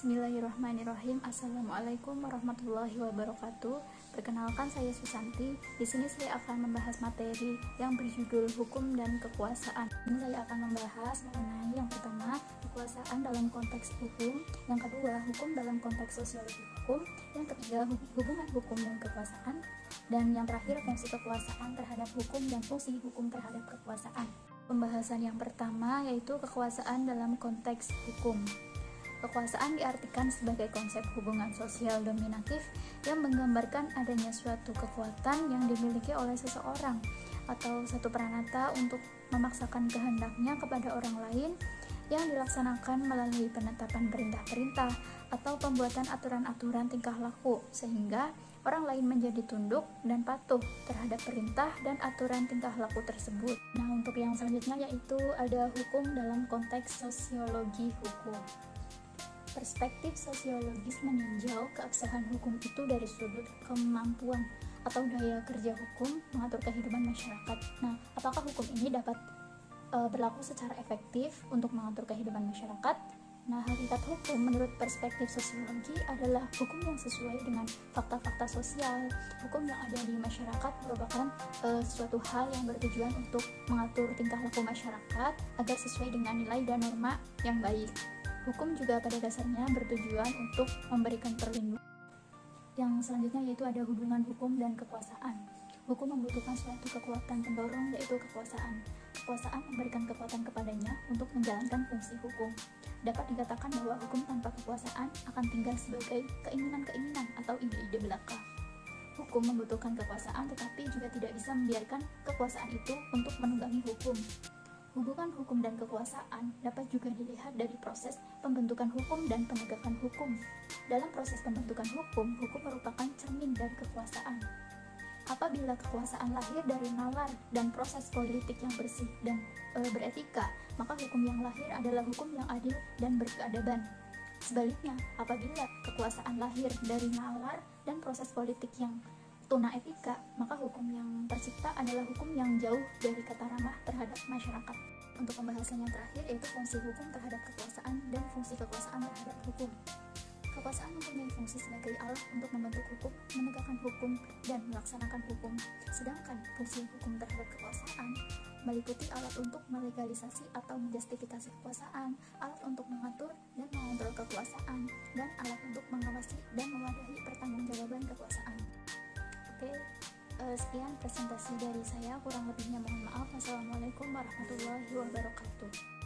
Bismillahirrahmanirrahim. Assalamualaikum warahmatullahi wabarakatuh. Perkenalkan, saya Susanti. Di sini saya akan membahas materi yang berjudul hukum dan kekuasaan. Ini saya akan membahas mengenai yang pertama, kekuasaan dalam konteks hukum, yang kedua, hukum dalam konteks sosiologi hukum, yang ketiga, hubungan hukum dan kekuasaan, dan yang terakhir, fungsi kekuasaan terhadap hukum dan fungsi hukum terhadap kekuasaan. Pembahasan yang pertama yaitu kekuasaan dalam konteks hukum. Kekuasaan diartikan sebagai konsep hubungan sosial dominatif yang menggambarkan adanya suatu kekuatan yang dimiliki oleh seseorang atau satu peranata untuk memaksakan kehendaknya kepada orang lain yang dilaksanakan melalui penetapan perintah-perintah atau pembuatan aturan-aturan tingkah laku sehingga orang lain menjadi tunduk dan patuh terhadap perintah dan aturan tingkah laku tersebut. Nah, untuk yang selanjutnya yaitu ada hukum dalam konteks sosiologi hukum. Perspektif sosiologis meninjau keabsahan hukum itu dari sudut kemampuan atau daya kerja hukum mengatur kehidupan masyarakat. Nah, apakah hukum ini dapat berlaku secara efektif untuk mengatur kehidupan masyarakat? Nah, hakikat hukum menurut perspektif sosiologi adalah hukum yang sesuai dengan fakta-fakta sosial. Hukum yang ada di masyarakat merupakan suatu hal yang bertujuan untuk mengatur tingkah laku masyarakat agar sesuai dengan nilai dan norma yang baik. Hukum juga pada dasarnya bertujuan untuk memberikan perlindungan. Yang selanjutnya yaitu ada hubungan hukum dan kekuasaan. Hukum membutuhkan suatu kekuatan pendorong yaitu kekuasaan. Kekuasaan memberikan kekuatan kepadanya untuk menjalankan fungsi hukum. Dapat dikatakan bahwa hukum tanpa kekuasaan akan tinggal sebagai keinginan-keinginan atau ide-ide belaka. Hukum membutuhkan kekuasaan tetapi juga tidak bisa membiarkan kekuasaan itu untuk menunggangi hukum. Hubungan hukum dan kekuasaan dapat juga dilihat dari proses pembentukan hukum dan penegakan hukum. Dalam proses pembentukan hukum, hukum merupakan cermin dari kekuasaan. Apabila kekuasaan lahir dari nalar dan proses politik yang bersih dan beretika, maka hukum yang lahir adalah hukum yang adil dan berkeadaban. Sebaliknya, apabila kekuasaan lahir dari nalar dan proses politik yang tuna etika, maka hukum yang tercipta adalah hukum yang jauh dari kata ramah terhadap masyarakat. Untuk pembahasan yang terakhir yaitu fungsi hukum terhadap kekuasaan dan fungsi kekuasaan terhadap hukum. Kekuasaan mempunyai fungsi sebagai alat untuk membentuk hukum, menegakkan hukum, dan melaksanakan hukum. Sedangkan fungsi hukum terhadap kekuasaan meliputi alat untuk melegalisasi atau menjustifikasi kekuasaan, alat untuk mengatur dan mengontrol kekuasaan, dan alat untuk mengawasi dan mewadahi pertanggungjawaban kekuasaan. Oke, sekian presentasi dari saya, kurang lebihnya mohon maaf. Wassalamualaikum warahmatullahi wabarakatuh.